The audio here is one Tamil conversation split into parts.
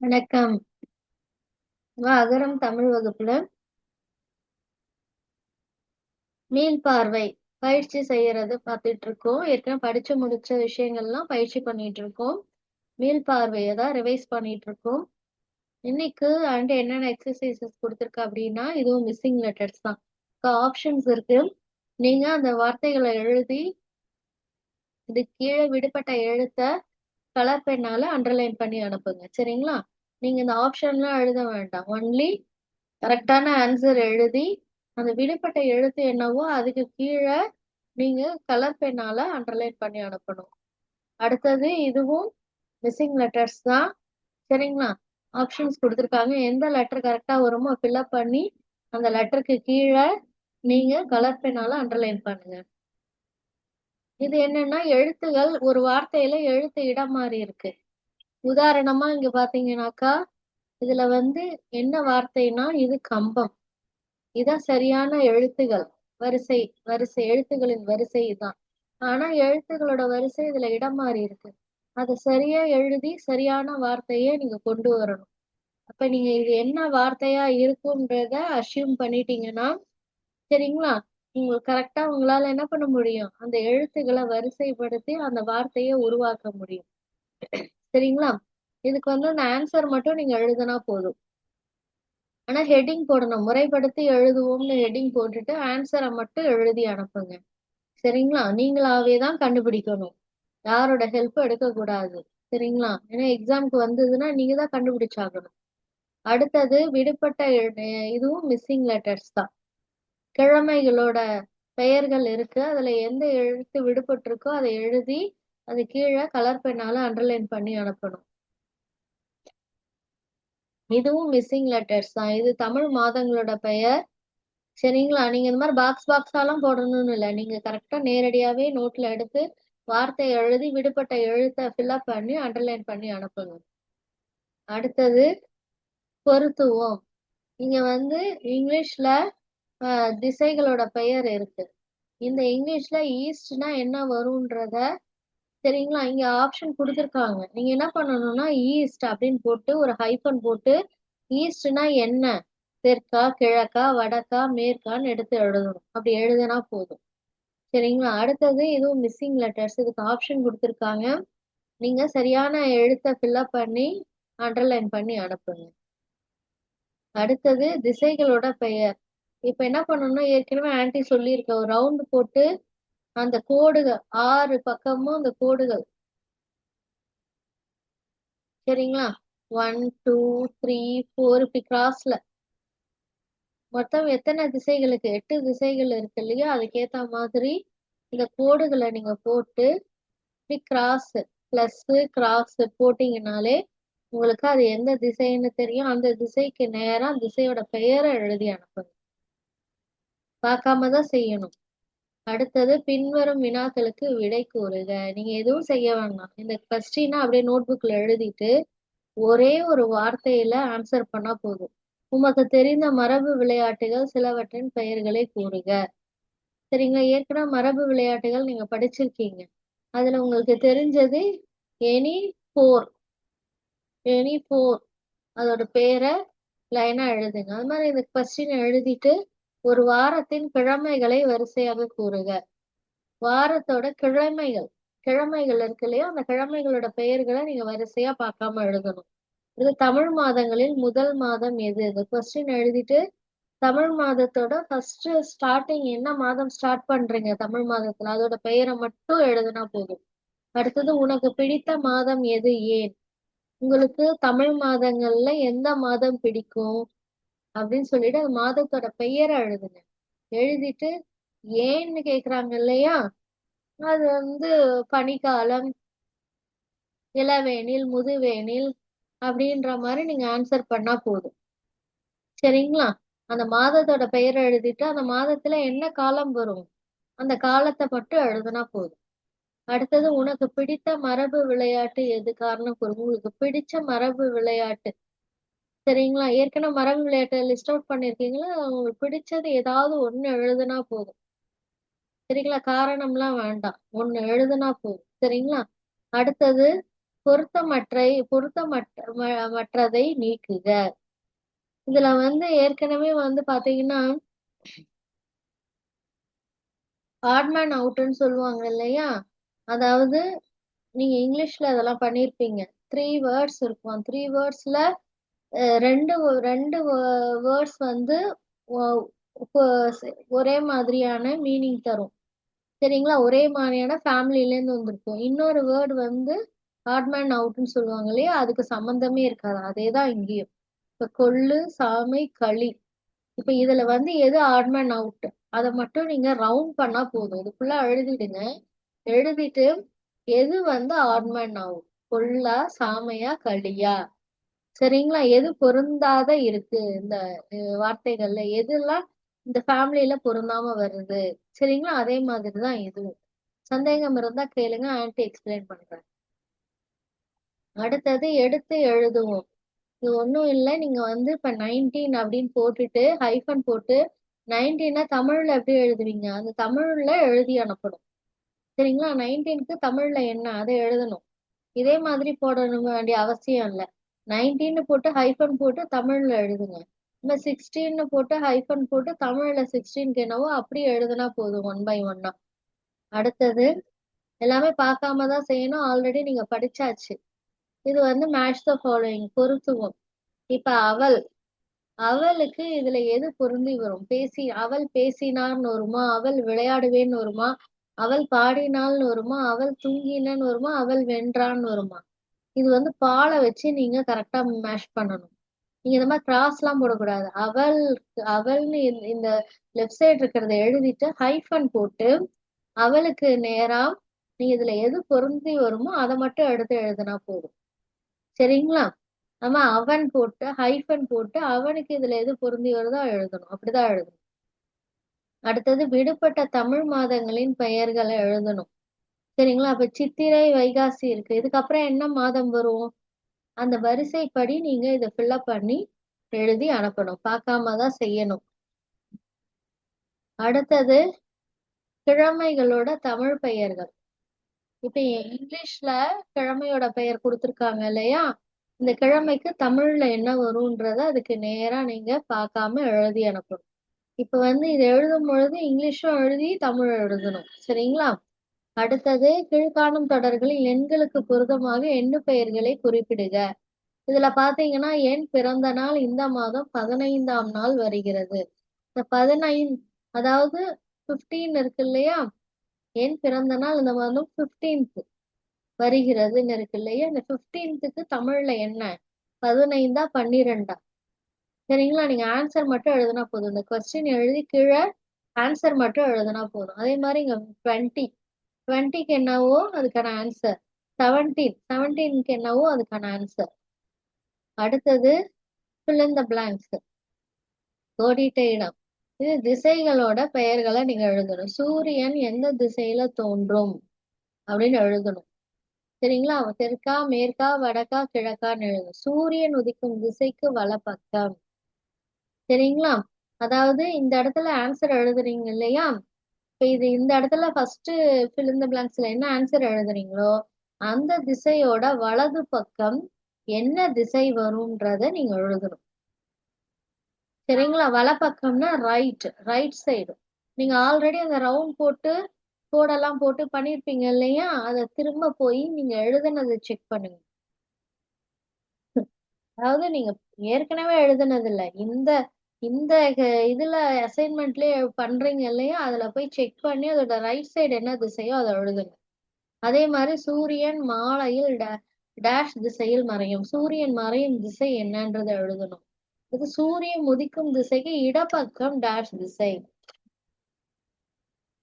வணக்கம். அகரம் தமிழ் வகுப்புல மீள்பார்வை பயிற்சி செய்யறது பார்த்துட்டு இருக்கோம். ஏற்கனவே படிச்சு முடிச்ச விஷயங்கள்லாம் பயிற்சி பண்ணிட்டு இருக்கோம். மீள்பார்வையை தான் ரிவைஸ் பண்ணிட்டு இருக்கோம். இன்னைக்கு என்னென்ன எக்ஸசைசஸ் கொடுத்துருக்க அப்படின்னா, இதுவும் மிஸ்ஸிங் லெட்டர்ஸ் தான். ஆப்ஷன்ஸ் இருக்கு. நீங்க அந்த வார்த்தைகளை எழுதி இது கீழே விடுபட்ட எழுத்த கலர் பெண்ணால அண்டர்லைன் பண்ணி அனுப்புங்க. சரிங்களா? நீங்க இந்த ஆப்ஷன்லாம் எழுத வேண்டாம். ஒன்லி கரெக்டான ஆன்சர் எழுதி அந்த விடுபட்ட எழுத்து என்னவோ அதுக்கு கீழே நீங்க கலர் பெண்ணால அண்டர்லைன் பண்ணி அனுப்பணும். அடுத்தது இதுவும் மிஸ்ஸிங் லெட்டர்ஸ் தான். சரிங்களா? ஆப்ஷன்ஸ் கொடுத்துருக்காங்க. எந்த லெட்டர் கரெக்டா வருமோ ஃபில்அப் பண்ணி அந்த லெட்டருக்கு கீழே நீங்க கலர் பெண்ணால அண்டர்லைன் பண்ணுங்க. இது என்னன்னா, எழுத்துகள் ஒரு வார்த்தையில எழுத்து இடம் மாறி இருக்கு. உதாரணமா இங்க பாத்தீங்கன்னாக்கா, இதுல என்ன வார்த்தைனா, இது கம்பம். இதான் சரியான எழுத்துகள். வரிசை வரிசை எழுத்துகளின் வரிசை இதான். ஆனா எழுத்துகளோட வரிசை இதுல இடம் மாறி இருக்கு. அதை சரியா எழுதி சரியான வார்த்தையை நீங்க கொண்டு வரணும். அப்ப நீங்க இது என்ன வார்த்தையா இருக்கும்ன்றத அசியூம் பண்ணிட்டீங்கன்னா, சரிங்களா, உங்களுக்கு கரெக்டா உங்களால என்ன பண்ண முடியும், அந்த எழுத்துக்களை வரிசைப்படுத்தி அந்த வார்த்தையை உருவாக்க முடியும். சரிங்களா? இதுக்கு அந்த ஆன்சர் மட்டும் நீங்க எழுதுனா போதும். ஆனா ஹெட்டிங் போடணும். முறைப்படுத்தி எழுதுவோம்னு ஹெட்டிங் போட்டுட்டு ஆன்சரை மட்டும் எழுதி அனுப்புங்க. சரிங்களா? நீங்களாவே தான் கண்டுபிடிக்கணும். யாரோட ஹெல்ப் எடுக்கக்கூடாது. சரிங்களா? ஏன்னா எக்ஸாம்க்கு வந்ததுன்னா நீங்க தான் கண்டுபிடிச்சாகணும். அடுத்தது விடுபட்ட இதுவும் மிஸ்ஸிங் லெட்டர்ஸ் தான். கிழமைகளோட பெயர்கள் இருக்கு. அதுல எந்த எழுத்து விடுபட்டிருக்கோ அதை எழுதி அது கீழே கலர் பெண்ணால அண்டர்லைன் பண்ணி அனுப்பணும். இதுவும் மிஸ்ஸிங் லெட்டர்ஸ் தான். இது தமிழ் மாதங்களோட பெயர். சரிங்களா? நீங்க இந்த மாதிரி பாக்ஸாலாம் போடணும்னு இல்லை. நீங்க கரெக்டா நேரடியாவே நோட்ல எடுத்து வார்த்தை எழுதி விடுபட்ட எழுத்தை ஃபில்அப் பண்ணி அண்டர்லைன் பண்ணி அனுப்புங்க. அடுத்தது பொருத்துவோம். இங்க இங்கிலீஷ்ல திசைகளோட பெயர் இருக்கு. இந்த இங்கிலீஷ்ல ஈஸ்ட்னா என்ன வரும்ன்றத, சரிங்களா, இங்க ஆப்ஷன் கொடுத்துருக்காங்க. நீங்க என்ன பண்ணணும்னா ஈஸ்ட் அப்படின்னு போட்டு ஒரு ஹைஃபன் போட்டு ஈஸ்ட்னா என்ன, தெற்கா கிழக்கா வடக்கா மேற்கான்னு எடுத்து எழுதணும். அப்படி எழுதுனா போதும். சரிங்களா? அடுத்தது இதுவும் மிஸ்ஸிங் லெட்டர்ஸ். இதுக்கு ஆப்ஷன் கொடுத்துருக்காங்க. நீங்க சரியான எழுத்தை ஃபில்அப் பண்ணி அண்டர்லைன் பண்ணி அனுப்புங்க. அடுத்தது திசைகளோட பெயர். இப்ப என்ன பண்ணணும்னா, ஏற்கனவே ஆன்டி சொல்லியிருக்க, ஒரு ரவுண்ட் போட்டு அந்த கோடுகள் 6 பக்கமும் அந்த கோடுகள், சரிங்களா, 1 2 3 4 இப்படி கிராஸ்ல மொத்தம் எத்தனை திசைகளுக்கு 8 திசைகள் இருக்கு இல்லையா, அதுக்கேத்த மாதிரி இந்த கோடுகளை நீங்க போட்டு இப்படி கிராஸ் பிளஸ் கிராஸ் போட்டீங்கனாலே உங்களுக்கு அது எந்த திசைன்னு தெரியும். அந்த திசைக்கு நேரா திசையோட பெயரை எழுதி அனுப்புங்க. பார்க்காம தான் செய்யணும். அடுத்தது பின்வரும் வினாக்களுக்கு விடை கூறுக. நீங்க எதுவும் செய்ய வேண்டாம். இந்த கொஸ்டினை அப்படியே நோட் புக்ல எழுதிட்டு ஒரே ஒரு வார்த்தையில ஆன்சர் பண்ணா போதும். உமக்கு தெரிந்த மரபு விளையாட்டுகள் சிலவற்றின் பெயர்களை கூறுக. சரிங்களா? ஏற்கனவே மரபு விளையாட்டுகள் நீங்க படிச்சிருக்கீங்க. அதுல உங்களுக்கு தெரிஞ்சது எனி போர். எனி போர் அதோட பேரை லைனா எழுதுங்க. அது மாதிரி இந்த கொஸ்டின் எழுதிட்டு ஒரு வாரத்தின் கிழமைகளை வரிசையாக கூறுக. வாரத்தோட கிழமைகள், கிழமைகள் இருக்கு இல்லையா, அந்த கிழமைகளோட பெயர்களை நீங்க வரிசையா பார்க்காம எழுதணும். இது தமிழ் மாதங்களில் முதல் மாதம் எது? இந்த கொஸ்டின் எழுதிட்டு தமிழ் மாதத்தோட ஃபர்ஸ்ட் ஸ்டார்டிங் என்ன மாதம் ஸ்டார்ட் பண்றீங்க தமிழ் மாதத்துல, அதோட பெயரை மட்டும் எழுதுனா போதும். அடுத்தது உனக்கு பிடித்த மாதம் எது, ஏன்? உங்களுக்கு தமிழ் மாதங்கள்ல எந்த மாதம் பிடிக்கும் அப்படின்னு சொல்லிட்டு அந்த மாதத்தோட பெயரை எழுதுங்க. எழுதிட்டு ஏன்னு கேக்குறாங்க இல்லையா, அது பனிக்காலம், இளவேனில், முதுவேனில் அப்படின்ற மாதிரி நீங்க ஆன்சர் பண்ணா போதும். சரிங்களா? அந்த மாதத்தோட பெயரை எழுதிட்டு அந்த மாதத்துல என்ன காலம் வரும் அந்த காலத்தை மட்டும் எழுதுனா போதும். அடுத்தது உனக்கு பிடித்த மரபு விளையாட்டு எது, காரணம் கூறுங்க. உங்களுக்கு பிடிச்ச மரபு விளையாட்டு, சரிங்களா, ஏற்கனவே மரபு விளையாட்டை லிஸ்ட் அவுட் பண்ணிருக்கீங்களா, உங்களுக்கு பிடிச்சது ஏதாவது ஒண்ணு எழுதுனா போதும். சரிங்களா? காரணம்லாம் வேண்டாம், ஒண்ணு எழுதுனா போதும். சரிங்களா? அடுத்தது பொருத்தமற்றதை நீக்குக. இதுல ஏற்கனவே பாத்தீங்கன்னா ஆட்மேன் அவுட்ன்னு சொல்லுவாங்க இல்லையா? அதாவது நீங்க இங்கிலீஷ்ல அதெல்லாம் பண்ணிருப்பீங்க. 3 வேர்ட்ஸ் இருக்கும். 3 வேர்ட்ஸ்ல ரெண்டு ரெண்டு வேர்ட்ஸ் ஒரே மாதிரியான மீனிங் தரும். சரிங்களா? ஒரே மாதிரியான ஃபேமிலில இருந்து வந்திருக்கும். இன்னொரு வேர்டு ஆட்மேன் அவுட்ன்னு சொல்லுவாங்க இல்லையா? அதுக்கு சம்பந்தமே இருக்காது. அதேதான் இங்கேயும். இப்ப கொள்ளு, சாமை, களி. இப்ப இதுல எது ஆட்மேன் அவுட் அதை மட்டும் நீங்க ரவுண்ட் பண்ணா போதும். இது ஃபுல்லா எழுதிடுங்க. எழுதிட்டு எது ஆட்மேன் அவுட், கொள்ளா, சாமையா, களியா? சரிங்களா? எது பொருந்தாத இருக்கு இந்த வார்த்தைகள்ல எதெல்லாம் இந்த ஃபேமிலியில பொருந்தாம வருது? சரிங்களா? அதே மாதிரிதான் இதுவும். சந்தேகம் இருந்தா கேளுங்க, ஆன்ட்டி எக்ஸ்பிளைன் பண்றேன். அடுத்தது எடுத்து எழுதுவோம். இது ஒண்ணும் இல்லை. நீங்க இப்ப 19 அப்படின்னு போட்டுட்டு ஹைஃபன் போட்டு 19 தமிழ்ல எப்படி எழுதுவீங்க? அந்த தமிழ்ல எழுதி அனுப்பணும். சரிங்களா? 19க்கு தமிழ்ல என்ன அதை எழுதணும். இதே மாதிரி போடணும் வேண்டிய அவசியம் இல்லை. 19 போட்டு ஹைஃபன் போட்டு தமிழ்ல எழுதுங்க. இந்த 16 போட்டு ஹைஃபன் போட்டு தமிழ்ல 16க்கு என்னவோ அப்படி எழுதுனா போதும், 1 by 1. அடுத்தது எல்லாமே பார்க்காம தான் செய்யணும். ஆல்ரெடி நீங்க படிச்சாச்சு. இது மேட்ச் த ஃபாலோயிங், பொருத்துவோம். இப்ப அவளுக்கு இதுல எது பொருந்தி வரும்? அவள் பேசினார்னு வருமா? அவள் விளையாடுவேன்னு வருமா? அவள் பாடினாள்னு வருமா? அவள் தூங்கினன்னு வருமா? அவள் வென்றான்னு வருமா? இது பாலை வச்சு நீங்க கரெக்டா மேஷ் பண்ணணும். நீங்க இந்த மாதிரி கிராஸ் எல்லாம் போடக்கூடாது. அவள்னு இந்த லெஃப்ட் சைடு இருக்கிறத எழுதிட்டு ஹைஃபன் போட்டு அவளுக்கு நேரா நீங்க இதுல எது பொருந்தி வருமோ அதை மட்டும் எடுத்து எழுதுனா போதும். சரிங்களா? நம்ம அவன் போட்டு ஹைஃபன் போட்டு அவனுக்கு இதுல எது பொருந்தி வருதோ எழுதணும். அப்படிதான் எழுதணும். அடுத்தது விடுபட்ட தமிழ் மாதங்களின் பெயர்களை எழுதணும். சரிங்களா? அப்ப சித்திரை, வைகாசி இருக்கு. இதுக்கப்புறம் என்ன மாதம் வரும்? அந்த வரிசைப்படி நீங்க இதை ஃபில்அப் பண்ணி எழுதி அனுப்பணும். பார்க்காம தான் செய்யணும். அடுத்தது கிழமைகளோட தமிழ் பெயர்கள். இப்ப இங்கிலீஷ்ல கிழமையோட பெயர் கொடுத்துருக்காங்க இல்லையா? இந்த கிழமைக்கு தமிழ்ல என்ன வரும்ன்றத அதுக்கு நேரா நீங்க பார்க்காம எழுதி அனுப்பணும். இப்ப இதை எழுதும் பொழுது இங்கிலீஷும் எழுதி தமிழ் எழுதணும். சரிங்களா? அடுத்தது கீழ்காணும் தொடர்களில் எண்களுக்கு பொருத்தமாக எண்ணு பெயர்களை குறிப்பிடுக. இதுல பாத்தீங்கன்னா என் பிறந்த நாள் இந்த மாதம் 15ஆம் நாள் வருகிறது. இந்த 15, அதாவது 15 இருக்கு இல்லையா? என் பிறந்த நாள் இந்த மாதம் 15th வருகிறதுன்னு இருக்கு இல்லையா? இந்த 15க்கு தமிழ்ல என்ன? 15ஆ 12ஆ? சரிங்களா? நீங்க ஆன்சர் மட்டும் எழுதுனா போதும். இந்த கொஸ்டின் எழுதி கீழே ஆன்சர் மட்டும் எழுதுனா போதும். அதே மாதிரி இங்க 20க்கு என்னவோ அதுக்கான ஆன்சர். 17க்கு என்னவோ அதுக்கான ஆன்சர். அடுத்தது fill in the blanks, கோடிட்ட இடம். இது திசைகளோட பெயர்களை நீங்க எழுதணும். சூரியன் எந்த திசையில தோன்றும் அப்படின்னு எழுதணும். சரிங்களா? தெற்கா, மேற்கா, வடக்கா, கிழக்கான்னு எழுதணும். சூரியன் உதிக்கும் திசைக்கு வலப்பக்கம். சரிங்களா? அதாவது இந்த இடத்துல ஆன்சர் எழுதுறீங்க இல்லையா? இப்ப இந்த இடத்துல ஃபர்ஸ்ட் fill in the blanksல என்ன ஆன்சர் எழுதுறீங்களோ அந்த திசையோட வலது பக்கம் என்ன திசை வரும்ன்றத நீங்க எழுதணும். சரிங்களா? வலப்பக்கம்னா ரைட் சைடு. நீங்க ஆல்ரெடி அந்த ரவுண்ட் போட்டு கோடெல்லாம் போட்டு பண்ணிருப்பீங்க இல்லையா? அதை திரும்ப போய் நீங்க எழுதுனதை செக் பண்ணுங்க. அதாவது நீங்க ஏற்கனவே எழுதுனது இல்ல, இந்த இந்த இதுல அசைன்மெண்ட்லயே பண்றீங்க இல்லையா? அதுல போய் செக் பண்ணி அதோட ரைட் சைடு என்ன திசையோ அதை எழுதுங்க. அதே மாதிரி சூரியன் மாலையில் டேஷ் திசையில் மறையும். சூரியன் மறையும் திசை என்னன்றதை எழுதணும். இது சூரியன் உதிக்கும் திசைக்கு இடப்பக்கம் டேஷ் திசை.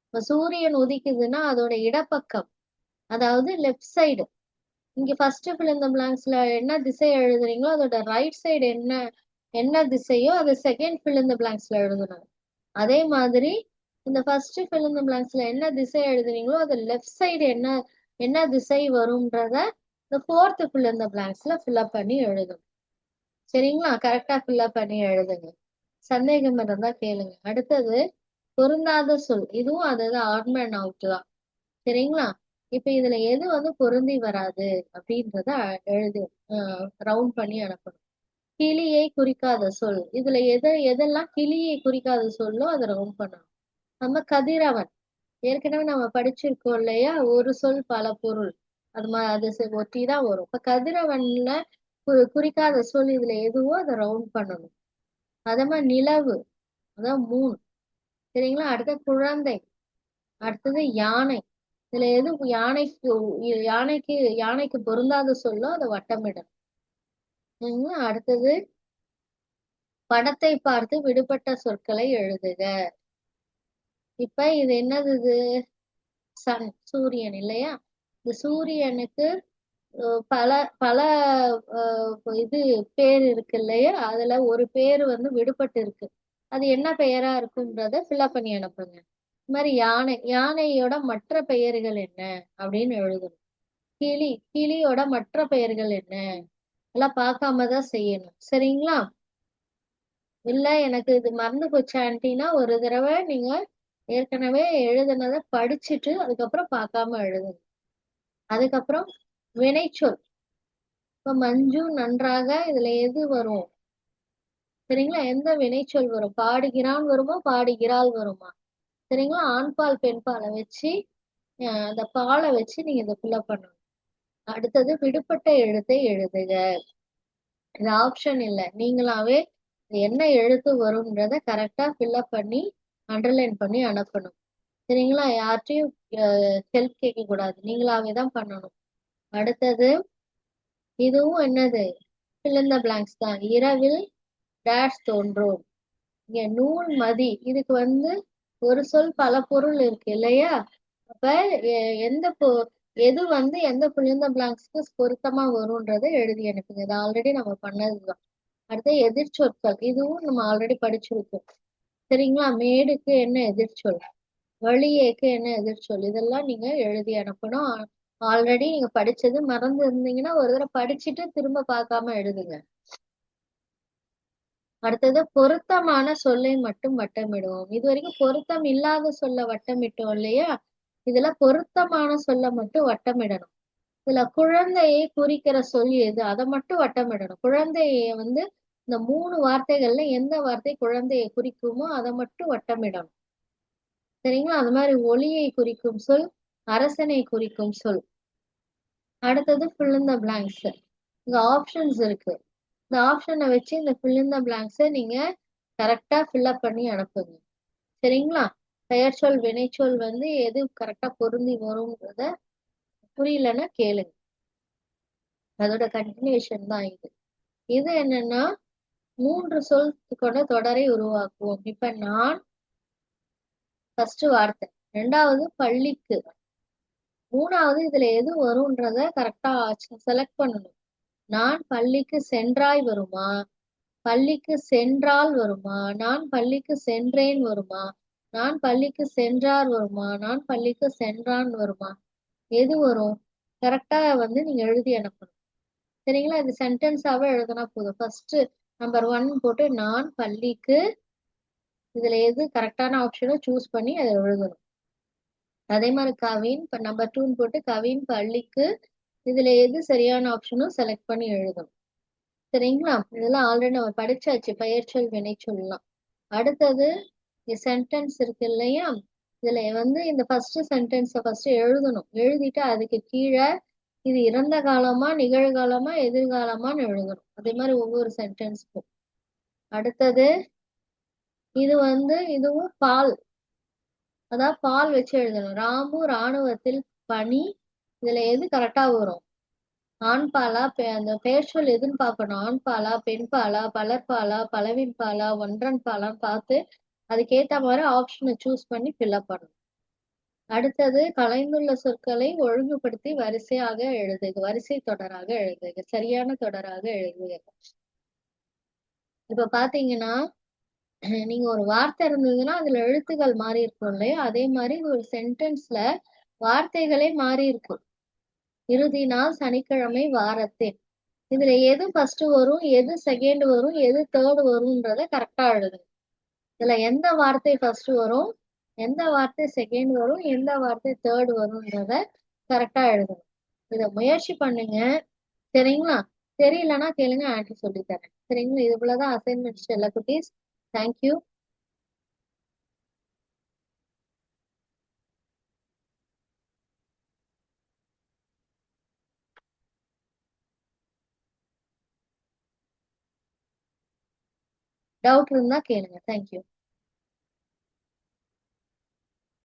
இப்ப சூரியன் உதிக்குதுன்னா அதோட இடப்பக்கம், அதாவது லெஃப்ட் சைடு. இங்க ஃபர்ஸ்ட் fill in the blanksல என்ன திசை எழுதுறீங்களோ அதோட ரைட் சைடு என்ன திசையோ அது செகண்ட் fill in the blanksல எழுதணும். அதே மாதிரி இந்த ஃபர்ஸ்ட் fill in the blanksல என்ன திசை எழுதுறீங்களோ அது லெஃப்ட் சைடு என்ன திசை வரும்ன்றத இந்த ஃபோர்த் fill in the blanksல ஃபில்அப் பண்ணி எழுதணும். சரிங்களா? கரெக்டா ஃபில்அப் பண்ணி எழுதுங்க. சந்தேகம் இருந்தா கேளுங்க. அடுத்தது பொருந்தாத சொல். இதுவும் அதாவது ஆட் அண்ட் அவுட் தான். சரிங்களா? இப்ப இதுல எது வந்து பொருந்தி வராது அப்படின்றத எழுதி ரவுண்ட் பண்ணி அனுப்பணும். கிளியை குறிக்காத சொல், இதுல எதெல்லாம் கிளியை குறிக்காத சொல்லோ அதை ரவுண்ட் பண்ணணும். நம்ம கதிரவன் ஏற்கனவே நம்ம படிச்சிருக்கோம் இல்லையா, ஒரு சொல் பல பொருள், அது ஒட்டிதான் வரும். இப்ப கதிரவன்ல குறிக்காத சொல் இதுல எதுவோ அதை ரவுண்ட் பண்ணணும். அதே மாதிரி நிலவு, அதான் மூன். சரிங்களா? அடுத்த குழந்தை, அடுத்தது யானை. இதுல எது யானைக்கு யானைக்கு பொருந்தாத சொல்லோ அதை வட்டமிடணும். சரிங்களா? அடுத்தது படத்தை பார்த்து விடுபட்ட சொற்களை எழுதுக. இப்ப இது என்னது? இது சன், சூரியன் இல்லையா? இந்த சூரியனுக்கு பல பல இது பேர் இருக்கு இல்லையா, அதுல ஒரு பேர் வந்து விடுபட்டு இருக்கு. அது என்ன பெயரா இருக்குன்றத ஃபில்அப் பண்ணி அனுப்புங்க. இந்த மாதிரி யானையோட மற்ற பெயர்கள் என்ன அப்படின்னு எழுதணும். கிளியோட மற்ற பெயர்கள் என்ன, எல்லாம் பார்க்காம தான் செய்யணும். சரிங்களா? இல்ல எனக்கு இது மறந்து போச்சு ஆன்டினா ஒரு தடவை நீங்க ஏற்கனவே எழுதுனதை படிச்சுட்டு அதுக்கப்புறம் பார்க்காம எழுதுங்க. அதுக்கப்புறம் வினைச்சொல். இப்ப மஞ்சு நன்றாக, இதுல எது வரும்? சரிங்களா? எந்த வினைச்சொல் வரும்? பாடுகிறான் வருமா, பாடுகிறாள் வருமா? சரிங்களா? ஆண்பால் பெண்பாலை வச்சு அந்த பாலை வச்சு நீங்க இதை ஃபில்அப் பண்ணணும். அடுத்தது விடுபட்ட எழுத்தை எழுதுக. இது ஆப்ஷன் இல்லை, நீங்களாவே என்ன எழுத்து வரும்ன்றத கரெக்டா ஃபில்அப் பண்ணி அண்டர்லைன் பண்ணி அனுப்பணும். சரிங்களா? யார்ட்டையும் ஹெல்ப் கேட்க கூடாது, நீங்களாவே தான் பண்ணணும். அடுத்தது இதுவும் என்னது, fill in the blanks தான். இரவில் டேஷ் தோன்றும். இங்க நூல் மதி, இதுக்கு வந்து ஒரு சொல் பல பொருள் இருக்கு இல்லையா? அப்ப எந்த எது வந்து எந்த fill in the blanksக்கு பொருத்தமா வரும்ன்றதை எழுதி அனுப்புங்க. இது ஆல்ரெடி நம்ம பண்ணதுதான். அடுத்து எதிர்ச்சொற்கள், இதுவும் நம்ம ஆல்ரெடி படிச்சிருக்கோம். சரிங்களா? மேடுக்கு என்ன எதிர்ச்சொல், வழியேக்கு என்ன எதிர்ச்சொல், இதெல்லாம் நீங்க எழுதி அனுப்பணும். ஆல்ரெடி நீங்க படிச்சது மறந்து இருந்தீங்கன்னா ஒரு தடவை படிச்சுட்டு திரும்ப பார்க்காம எழுதுங்க. அடுத்தது பொருத்தமான சொல்லை மட்டும் வட்டமிடுவோம். இது வரைக்கும் பொருத்தம் இல்லாத சொல்ல வட்டமிட்டோம் இல்லையா, இதுல பொருத்தமான சொல்ல மட்டும் வட்டமிடணும். இதுல குழந்தையை குறிக்கிற சொல் எது, அதை மட்டும் வட்டமிடணும். குழந்தைய வந்து இந்த 3 வார்த்தைகள்ல எந்த வார்த்தை குழந்தையை குறிக்குமோ அதை மட்டும் வட்டமிடணும். சரிங்களா? அது மாதிரி ஒளியை குறிக்கும் சொல், அரசனை குறிக்கும் சொல். அடுத்தது fill in the blanks. இங்க ஆப்ஷன்ஸ் இருக்கு. இந்த ஆப்ஷனை வச்சு இந்த fill in the blanks நீங்க கரெக்டா ஃபில்அப் பண்ணி அனுப்புங்க. சரிங்களா? பெயர்ச்சொல் வினைச்சொல் வந்து எது கரெக்டா பொருந்தி வரும்ன்றத புரியலன்னா கேளுங்க. அதோட கண்டினியூஷன் தான் இது. இது என்னன்னா 3 சொல் கொண்ட தொடரை உருவாக்குவோம். இப்ப நான் ஃபர்ஸ்ட் வார்த்தை, 2வது பள்ளிக்கு, 3வது இதுல எது வரும்ன்றத கரெக்டா செலக்ட் பண்ணணும். நான் பள்ளிக்கு சென்றாய் வருமா, பள்ளிக்கு சென்றால் வருமா, நான் பள்ளிக்கு சென்றேன் வருமா, நான் பள்ளிக்கு சென்றார் வருமா, நான் பள்ளிக்கு சென்றான் வருமா, எது வரும்? கரெக்டா வந்து நீங்க எழுதி அனுப்பணும். சரிங்களா? இது சென்டென்ஸாவே எழுதுனா போதும். ஃபர்ஸ்ட் நம்பர் 1 போட்டு நான் பள்ளிக்கு, இதுல எது கரெக்டான ஆப்ஷனோ சூஸ் பண்ணி அதை எழுதணும். அதே மாதிரி கவின் இப்ப நம்பர் 2 போட்டு கவின் பள்ளிக்கு, இதுல எது சரியான ஆப்ஷனோ செலக்ட் பண்ணி எழுதணும். சரிங்களா? இதெல்லாம் ஆல்ரெடி நம்ம படிச்சாச்சு, பெயர்ச்சொல் வினைச்சொல்லாம். அடுத்தது சென்டென்ஸ் இருக்கு இல்லையா, இதுல வந்து இந்த ஃபர்ஸ்ட் சென்டென்ஸை ஃபர்ஸ்ட் எழுதணும். எழுதிட்டு அதுக்கு கீழே இது இறந்த காலமா நிகழ்காலமா எதிர்காலமான்னு எழுதணும். அதே மாதிரி ஒவ்வொரு சென்டென்ஸ்க்கும். அடுத்தது இது வந்து இதுவும் பால், அதாவது பால் வச்சு எழுதணும். ராமு ராணுவத்தில் பணி, இதுல எது கரெக்டா வரும்? ஆண் பாலா அந்த பெயர்ச்சொல் எதுன்னு பார்க்கணும். ஆண் பாலா, பெண் பாலா, பலர்பாலா, பலவின் பாலா, ஒன்றன் பாலான்னு பார்த்து அதுக்கேத்த மாதிரி ஆப்ஷனை சூஸ் பண்ணி ஃபில்அப் பண்ணணும். அடுத்தது கலைந்துள்ள சொற்களை ஒழுங்குபடுத்தி வரிசையாக எழுதுக, வரிசை தொடராக எழுதுக, சரியான தொடராக எழுதுக. இப்ப பாத்தீங்கன்னா நீங்க ஒரு வார்த்தை இருந்ததுன்னா அதுல எழுத்துக்கள் மாறி இருக்கும் இல்லையா, அதே மாதிரி ஒரு சென்டென்ஸ்ல வார்த்தைகளே மாறி இருக்கும். இறுதி நாள் சனிக்கிழமை வாரத்தில், இதுல எது ஃபர்ஸ்ட் வரும், எது செகண்ட் வரும், எது தேர்ட் வரும்ன்றத கரெக்டா எழுதுங்க. இதுல எந்த வார்த்தை ஃபர்ஸ்ட் வரும், எந்த வார்த்தை செகண்ட் வரும், எந்த வார்த்தை தேர்ட் வரும்ன்றத கரெக்டா எழுதணும். இத முயற்சி பண்ணுங்க. சரிங்களா? தெரியலன்னா கேளுங்க, ஆன்டி சொல்லி தரேன். சரிங்களா? இது போலதான் அசைன்மெண்ட் செல்ல குட்டீஸ். தேங்க்யூ. டவுட் இருந்தா கேளுங்க. தேங்க்யூ.